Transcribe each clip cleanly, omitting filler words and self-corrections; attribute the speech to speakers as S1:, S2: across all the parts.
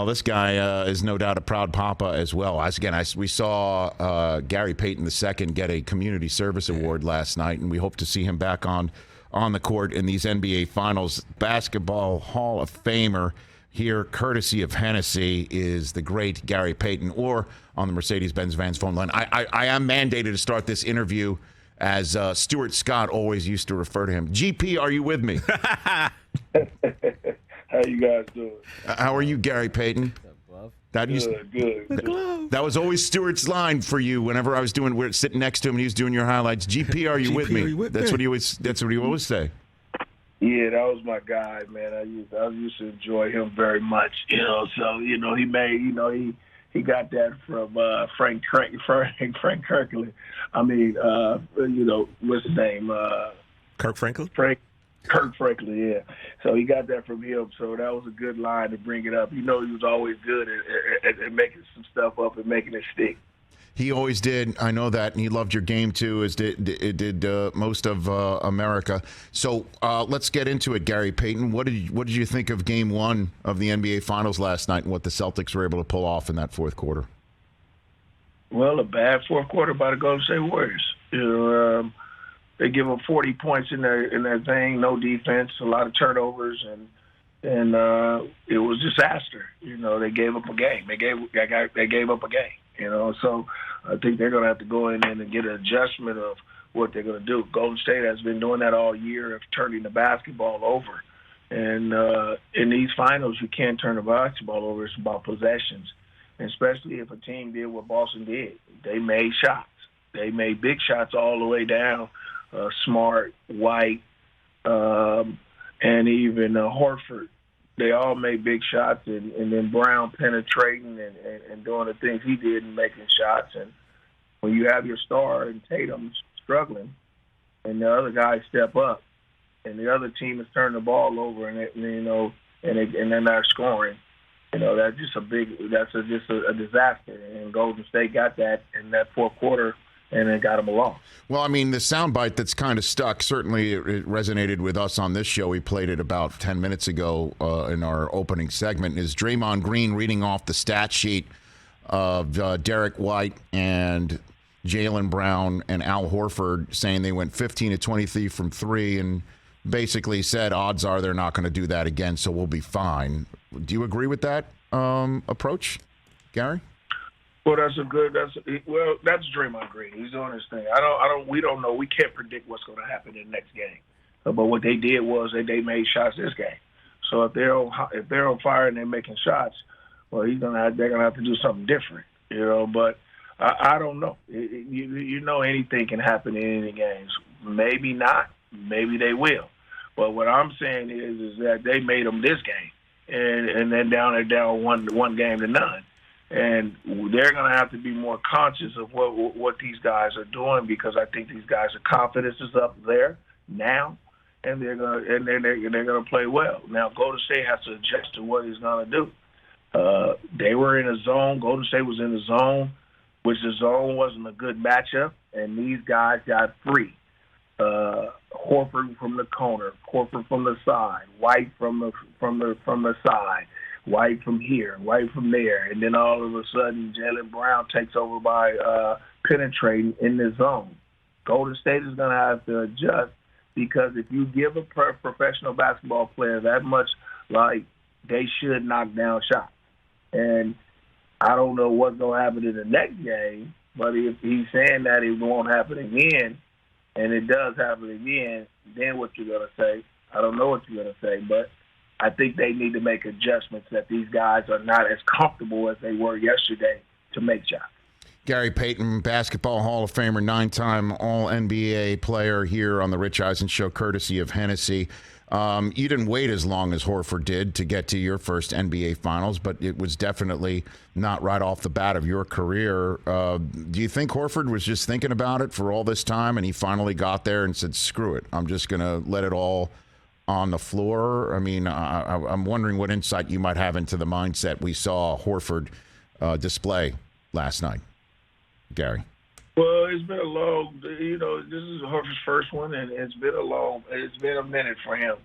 S1: This guy is no doubt a proud papa as well. We saw Gary Payton II get a Community Service Award last night, and we hope to see him back on the court in these NBA Finals. Basketball Hall of Famer here, courtesy of Hennessy, is the great Gary Payton, or on the Mercedes-Benz Vans phone line. I am mandated to start this interview as Stuart Scott always used to refer to him. GP, are you with me?
S2: How you guys doing?
S1: How are you, Gary Payton?
S2: Good.
S1: That was always Stuart's line for you. Whenever we're sitting next to him and he was doing your highlights. GP, are you with me? That's what he always say.
S2: Yeah, that was my guy, man. I used to enjoy him very much. So he got that from Frank Kirkland. I mean, what's his name?
S3: Kirk Franklin.
S2: Kirk Franklin, yeah. So he got that from him. So that was a good line to bring it up. He was always good at making some stuff up and making it stick.
S1: He always did. I know that, and he loved your game too, as did most of America. So let's get into it, Gary Payton. What did you think of Game 1 of the NBA Finals last night, and what the Celtics were able to pull off in that fourth quarter?
S2: Well, a bad fourth quarter by the Golden State Warriors. They give up 40 points in their thing, no defense, a lot of turnovers, and it was disaster. They gave up a game. They gave up a game. So I think they're going to have to go in and get an adjustment of what they're going to do. Golden State has been doing that all year, of turning the basketball over. And in these finals, you can't turn the basketball over. It's about possessions, and especially if a team did what Boston did. They made shots. They made big shots all the way down. Smart, White, and even Horford. They all made big shots, and then Brown penetrating and doing the things he did and making shots. And when you have your star and Tatum struggling, and the other guys step up, and the other team is turning the ball over, and they're not scoring, that's just a disaster. And Golden State got that in that fourth quarter, and it got him along.
S1: Well, I mean, the soundbite that's kind of stuck, certainly it resonated with us on this show. We played it about 10 minutes ago in our opening segment, is Draymond Green reading off the stat sheet of Derek White and Jaylen Brown and Al Horford, saying they went 15 to 23 from three, and basically said odds are they're not going to do that again, so we'll be fine. Do you agree with that approach, Gary?
S2: Well, that's Draymond Green. He's doing his thing. We don't know. We can't predict what's going to happen in the next game. But what they did was they made shots this game. So if they're on fire and they're making shots, well, they're gonna have to do something different, But I don't know. Anything can happen in any games. Maybe not. Maybe they will. But what I'm saying is that they made them this game, and then they're down one game to none. And they're going to have to be more conscious of what these guys are doing, because I think these guys' confidence is up there now, and they're going to play well. Now, Golden State has to adjust to what he's going to do. They were in a zone. Golden State was in a zone, which the zone wasn't a good matchup, and these guys got free. Horford from the corner, Horford from the side, White from the side. White from here, White from there, and then all of a sudden Jaylen Brown takes over by penetrating in the zone. Golden State is going to have to adjust, because if you give a professional basketball player that much, they should knock down shots. And I don't know what's going to happen in the next game, but if he's saying that it won't happen again, and it does happen again, then what you're going to say? I don't know what you're going to say, but I think they need to make adjustments, that these guys are not as comfortable as they were yesterday to make shots.
S1: Gary Payton, Basketball Hall of Famer, 9-time All-NBA player here on the Rich Eisen Show, courtesy of Hennessy. You didn't wait as long as Horford did to get to your first NBA Finals, but it was definitely not right off the bat of your career. Do you think Horford was just thinking about it for all this time, and he finally got there and said, screw it, I'm just going to let it all on the floor? I mean, I'm wondering what insight you might have into the mindset we saw Horford display last night, Gary.
S2: Well, it's been a long, this is Horford's first one, and it's been a minute for him.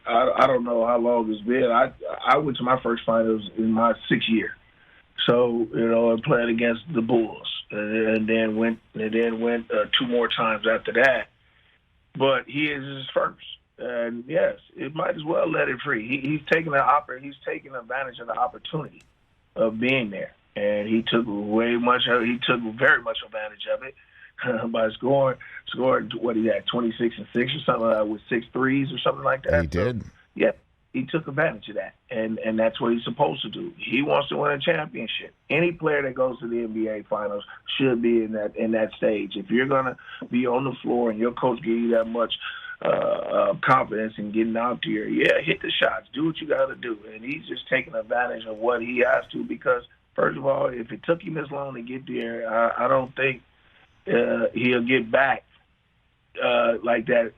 S2: I don't know how long it's been. I went to my first finals in my 6th year. So, I played against the Bulls and then went 2 more times after that. But he is his first. And yes, it might as well let it free. He's taking advantage of the opportunity of being there. And he took very much advantage of it by scoring what he had, 26 and 6 or something like that, with 6 threes or something like that.
S1: He did.
S2: Yeah, he took advantage of that, and that's what he's supposed to do. He wants to win a championship. Any player that goes to the NBA Finals should be in that stage. If you're gonna be on the floor and your coach gives you that much confidence in getting out there, hit the shots, do what you got to do, and he's just taking advantage of what he has to because. First of all, if it took him this long to get there, I don't think he'll get back like that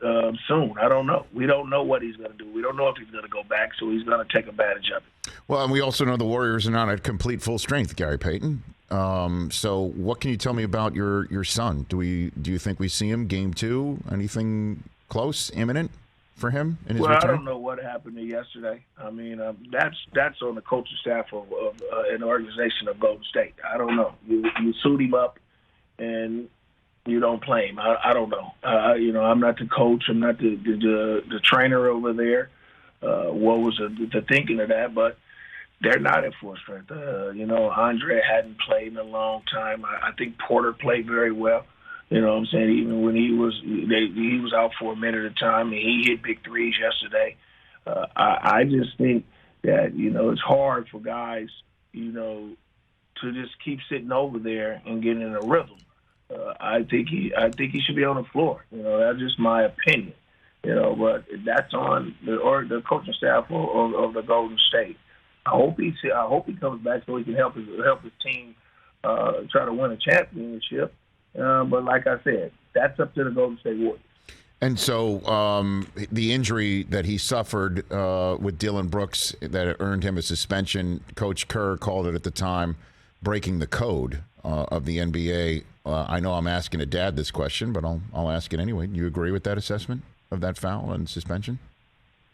S2: soon. I don't know. We don't know what he's going to do. We don't know if he's going to go back, so he's going to take advantage of it.
S1: Well, and we also know the Warriors are not at complete full strength, Gary Payton. So what can you tell me about your son? Do you think we see him Game 2? Anything close, imminent for him in his return?
S2: I don't know what happened yesterday. I mean, that's on the coaching staff of an organization of Golden State. I don't know. You suit him up, and you don't play him. I don't know. I'm not the coach. I'm not the trainer over there. What was the thinking of that? But they're not at full strength. Andre hadn't played in a long time. I think Porter played very well. You know what I'm saying? Even when he was out for a minute at a time, and he hit big threes yesterday. I just think that, it's hard for guys, to just keep sitting over there and getting in a rhythm. I think he should be on the floor. That's just my opinion. But that's on the coaching staff of the Golden State. I hope he comes back so he can help his team try to win a championship. But like I said, that's up to the Golden State Warriors.
S1: And so the injury that he suffered with Dillon Brooks that earned him a suspension, Coach Kerr called it at the time breaking the code of the NBA. I know I'm asking a dad this question, but I'll ask it anyway. Do you agree with that assessment of that foul and suspension,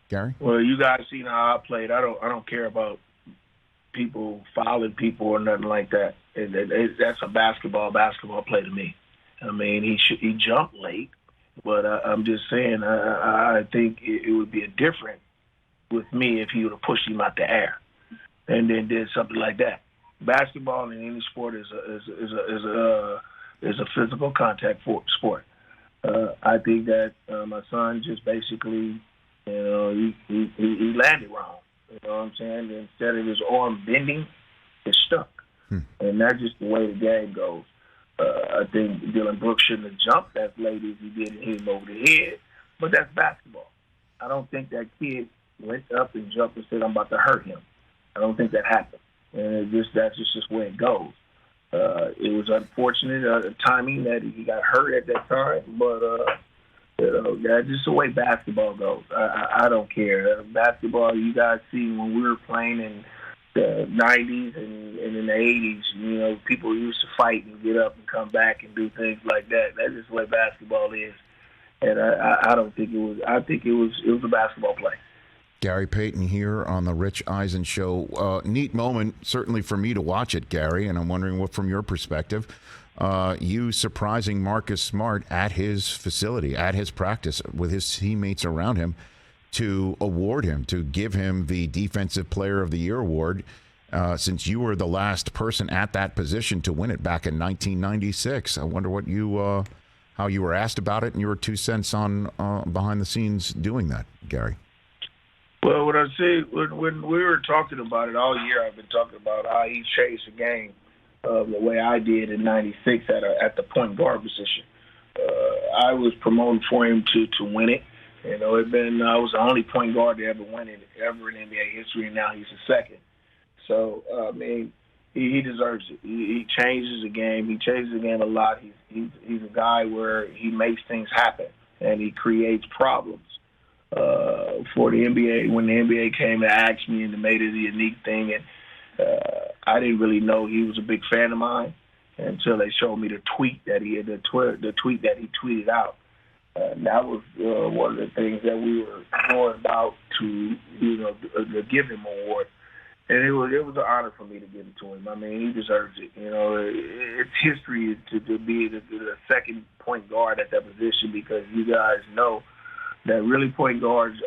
S1: Gary?
S2: Well, you guys seen how I played. I don't care about people fouling people or nothing like that. That's a basketball play to me. I mean, he jumped late, but I'm just saying I think it would be different with me if he would have pushed him out the air and then did something like that. Basketball in any sport is a physical contact sport. I think that my son just basically, he landed wrong. You know what I'm saying? Instead of his arm bending, it stuck. And that's just the way the game goes. I think Dillon Brooks shouldn't have jumped as late as he did and hit him over the head, but that's basketball. I don't think that kid went up and jumped and said, I'm about to hurt him. I don't think that happened. And that's just the way it goes. It was unfortunate timing that he got hurt at that time, but that's just the way basketball goes. I don't care. Basketball, you guys see when we were playing in the 90s and in the 80s, people used to fight and get up and come back and do things like that. That's just the way basketball is. And I don't think it was. I think it was a basketball play.
S1: Gary Payton here on the Rich Eisen Show. Neat moment, certainly for me to watch it, Gary, and I'm wondering what, from your perspective, you surprising Marcus Smart at his facility, at his practice, with his teammates around him, to give him the Defensive Player of the Year award, since you were the last person at that position to win it back in 1996. I wonder what how you were asked about it and your 2 cents on behind the scenes doing that, Gary.
S2: Well, what I say, when we were talking about it all year, I've been talking about how he changed the game the way I did in '96 at the point guard position. I was promoting for him to win it. I was the only point guard to ever win it ever in NBA history, and now he's the second. So, he deserves it. He changes the game. He changes the game a lot. He's a guy where he makes things happen, and he creates problems. For the NBA, when the NBA came and asked me and made it a unique thing, and I didn't really know he was a big fan of mine until they showed me the tweet that he tweeted out. That was one of the things that we were going about to, give him an award. And it was an honor for me to give it to him. I mean, he deserves it. It's history to be the second point guard at that position, because you guys know that really point guards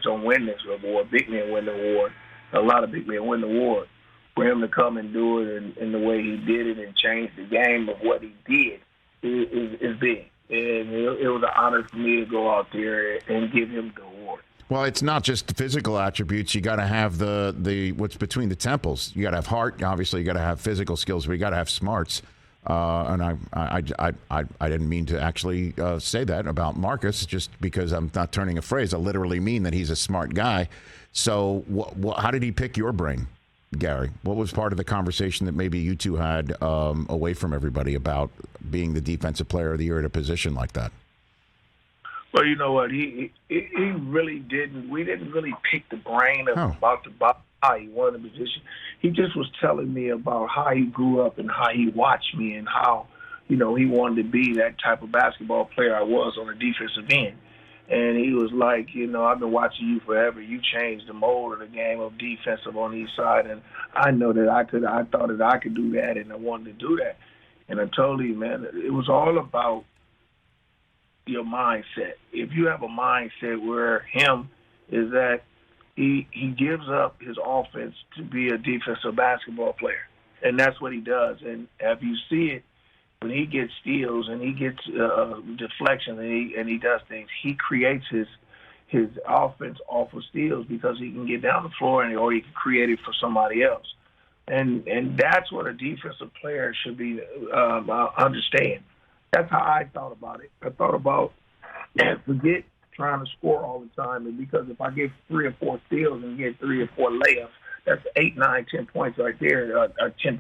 S2: don't win this award. Big men win the award. A lot of big men win the award. For him to come and do it in the way he did it and change the game of what he did is big. And it was an honor for me to go out there and give him the award.
S1: Well, it's not just the physical attributes. You got to have the what's between the temples. You got to have heart. Obviously, you got to have physical skills, but you got to have smarts. And I didn't mean to actually say that about Marcus, just because I'm not turning a phrase. I literally mean that he's a smart guy. So, how did he pick your brain, Gary? What was part of the conversation that maybe you two had away from everybody about being the defensive player of the year at a position like that?
S2: Well, you know what? He really didn't. We didn't really pick the brain about how he won the position. He just was telling me about how he grew up and how he watched me and how, he wanted to be that type of basketball player I was on the defensive end. And he was like, I've been watching you forever. You changed the mold of the game of defensive on each side, and I know that I thought that I could do that, and I wanted to do that. And I told him, man, it was all about your mindset. If you have a mindset where him is that he gives up his offense to be a defensive basketball player, and that's what he does. And if you see it, when he gets steals and he gets deflection and he does things, he creates his offense off of steals because he can get down the floor or he can create it for somebody else. And that's what a defensive player should be understand. That's how I thought about it. I thought about forget trying to score all the time, and because if I get 3 or 4 steals and get 3 or 4 layups, that's 8, 9, 10 points right there, 8 or 10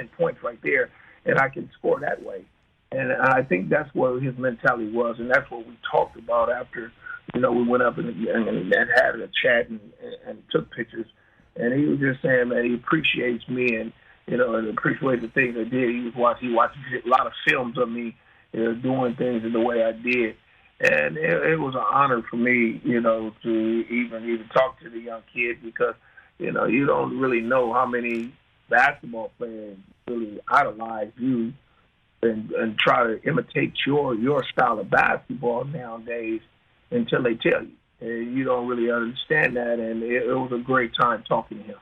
S2: points right there, and I can score that way. And I think that's what his mentality was, and that's what we talked about after, we went up and had a chat and took pictures. And he was just saying that he appreciates me and appreciates the things I did. He watched a lot of films of me doing things in the way I did. And it was an honor for me, to even talk to the young kid because, you don't really know how many basketball players really idolize you and try to imitate your style of basketball nowadays until they tell you. And you don't really understand that, and it was a great time talking to him.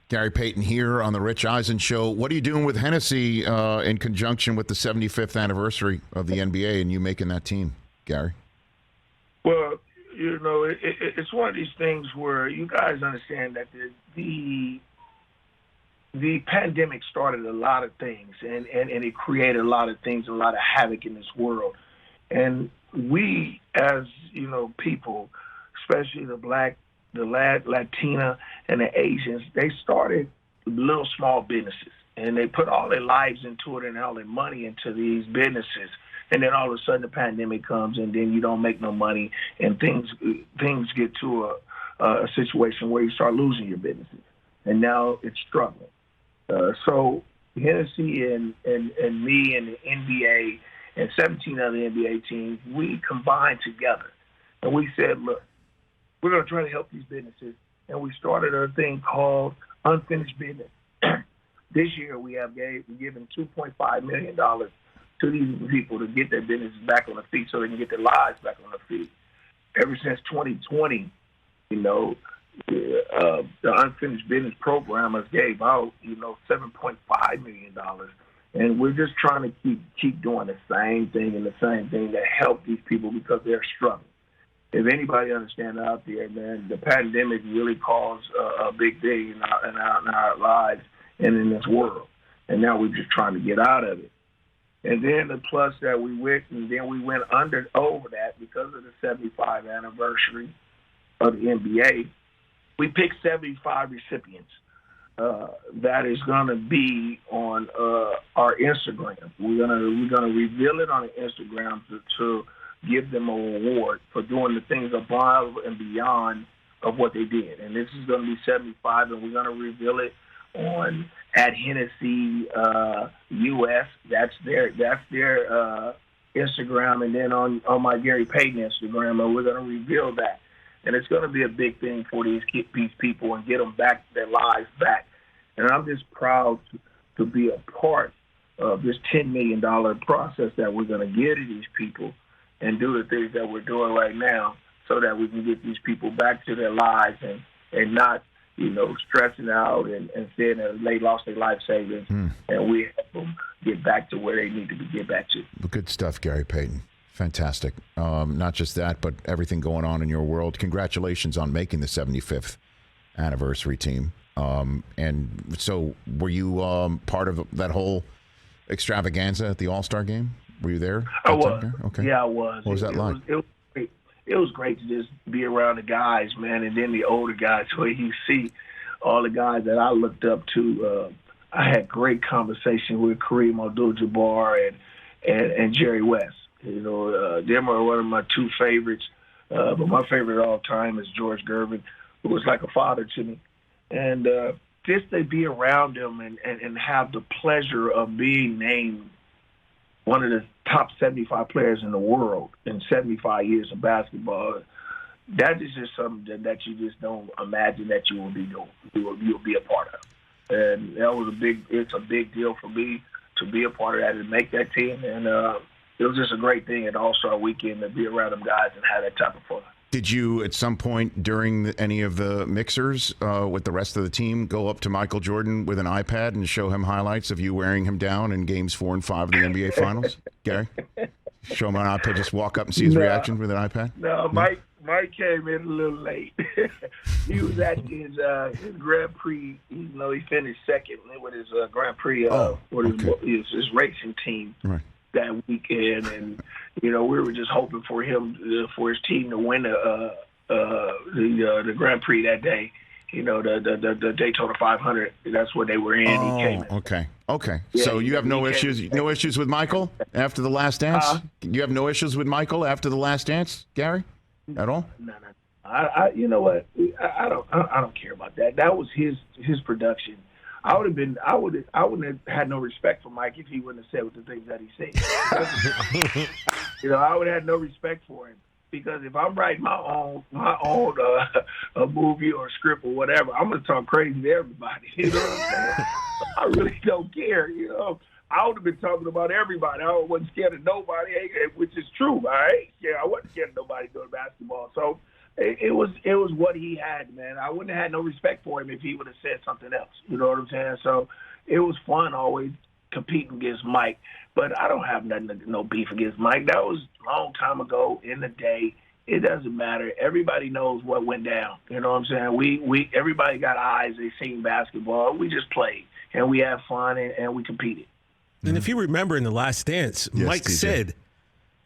S1: Gary Payton here on the Rich Eisen Show. What are you doing with Hennessy in conjunction with the 75th anniversary of the NBA and you making that team, Gary?
S2: Well, it's one of these things where you guys understand that the pandemic started a lot of things, and it created a lot of things, a lot of havoc in this world. And we, as, people, especially the Black, the Latina, and the Asians, they started little small businesses, and they put all their lives into it and all their money into these businesses. And then all of a sudden the pandemic comes, and then you don't make no money, and things get to a situation where you start losing your businesses, and now it's struggling. So Hennessy and me and the NBA and 17 other NBA teams, we combined together, and we said, look, we're going to try to help these businesses, and we started a thing called Unfinished Business. This year we have given $2.5 million to these people to get their businesses back on their feet so they can get their lives back on their feet. Ever since 2020, the Unfinished Business program has gave out, $7.5 million. And we're just trying to keep doing the same thing to help these people because they're struggling. If anybody understands out there, man, the pandemic really caused a big thing in our lives and in this world. And now we're just trying to get out of it. And then the plus that we went over that because of the 75th anniversary of the NBA. We picked 75 recipients that is going to be on our Instagram. We're gonna reveal it on the Instagram to give them an award for doing the things above and beyond of what they did. And this is going to be 75, and we're going to reveal it at Hennessy US. That's their Instagram and then on my Gary Payton Instagram, and we're going to reveal that. And it's going to be a big thing for these people and get them back, their lives back. And I'm just proud to be a part of this $10 million process that we're going to give to these people and do the things that we're doing right now so that we can get these people back to their lives and not, stressing out and saying that they lost their life savings. And we help them get back to where they need to get back to.
S1: Good stuff, Gary Payton. Fantastic. Not just that, but everything going on in your world. Congratulations on making the 75th anniversary team. And so were you part of that whole extravaganza at the All-Star game? Were you there?
S2: I was.
S1: Okay.
S2: Yeah, I was.
S1: What was that like?
S2: It was great to just be around the guys, man, and then the older guys where you see all the guys that I looked up to. I had great conversation with Kareem Abdul-Jabbar and Jerry West. Them are one of my two favorites. But my favorite of all time is George Gervin, who was like a father to me. And just to be around him and have the pleasure of being named one of the top 75 players in the world in 75 years of basketball, that is just something that you just don't imagine that you will be doing. You'll be a part of. And that was it's a big deal for me to be a part of that and make that team. And it was just a great thing at All-Star Weekend to be around them guys and have that type of fun.
S1: Did you, at some point during any of the mixers with the rest of the team, go up to Michael Jordan with an iPad and show him highlights of you wearing him down in Games 4 and 5 of the NBA Finals? Gary? Show him an iPad, just walk up and see his reaction with an iPad?
S2: No, Mike came in a little late. He was at his Grand Prix. He finished second with his Grand Prix his racing team. Right. That weekend, and we were just hoping for him for his team to win the Grand Prix that day. The Daytona 500. That's what they were in.
S1: Oh,
S2: he came in.
S1: Okay. Yeah, so you have no issues with Michael after the Last Dance? You have no issues with Michael after the Last Dance, Gary, at all?
S2: No. You know what? I don't care about that. That was his production. I wouldn't have had no respect for Mike if he wouldn't have said the things that he said. I would have had no respect for him because if I'm writing my own a movie or script or whatever, I'm gonna talk crazy to everybody. You know what I'm saying? I really don't care. I would have been talking about everybody. I wasn't scared of nobody, which is true. All right, I wasn't scared of nobody doing basketball. So. It was what he had, man. I wouldn't have had no respect for him if he would have said something else. You know what I'm saying? So it was fun always competing against Mike. But I don't have no beef against Mike. That was a long time ago in the day. It doesn't matter. Everybody knows what went down. You know what I'm saying? We everybody got eyes. They seen basketball. We just played and we had fun and we competed.
S3: And if you remember in the Last Dance, Mike said,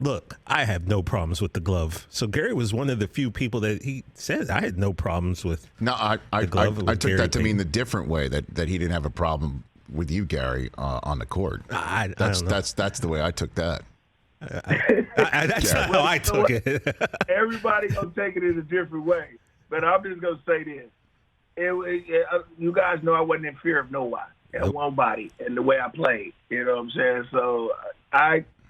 S3: "Look, I have no problems with the glove." So Gary was one of the few people that he said, I had no problems with the glove.
S1: I took that to mean the different way, that he didn't have a problem with you, Gary, on the court.
S3: I don't know.
S1: That's the way I took that.
S3: That's not how I took it.
S2: Everybody gonna take it in a different way. But I'm just gonna say this. You guys know I wasn't in fear of nobody and nobody and the way I played. You know what I'm saying? So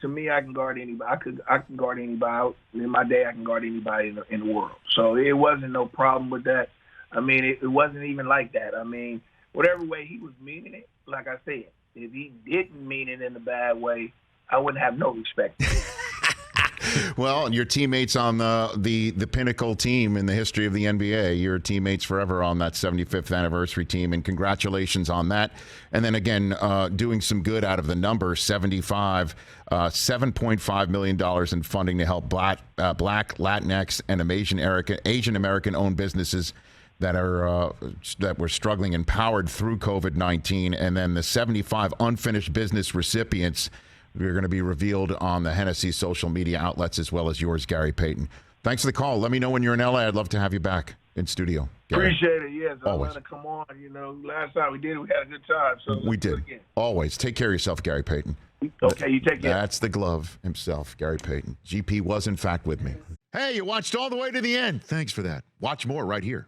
S2: to me, I can guard anybody. I can guard anybody. In my day, I can guard anybody in the world. So it wasn't no problem with that. I mean, it wasn't even like that. I mean, whatever way he was meaning it, like I said, if he didn't mean it in a bad way, I wouldn't have no respect.
S1: Well, your teammates on the pinnacle team in the history of the NBA, your teammates forever on that 75th anniversary team, and congratulations on that. And then again, doing some good out of the number, $7.5 million in funding to help Black, Latinx, and Asian American owned businesses that were struggling and powered through COVID-19, and then the 75 unfinished business recipients are going to be revealed on the Hennessy social media outlets as well as yours, Gary Payton. Thanks for the call. Let me know when you're in LA. I'd love to have you back in studio, Gary.
S2: Appreciate it. Yes, I
S1: Always.
S2: want to come on. Last time we did, we had a good time. So
S1: we did. Always. Take care of yourself, Gary Payton.
S2: Okay, you take care.
S1: That's the glove himself, Gary Payton. GP was, in fact, with me. Hey, you watched all the way to the end. Thanks for that. Watch more right here.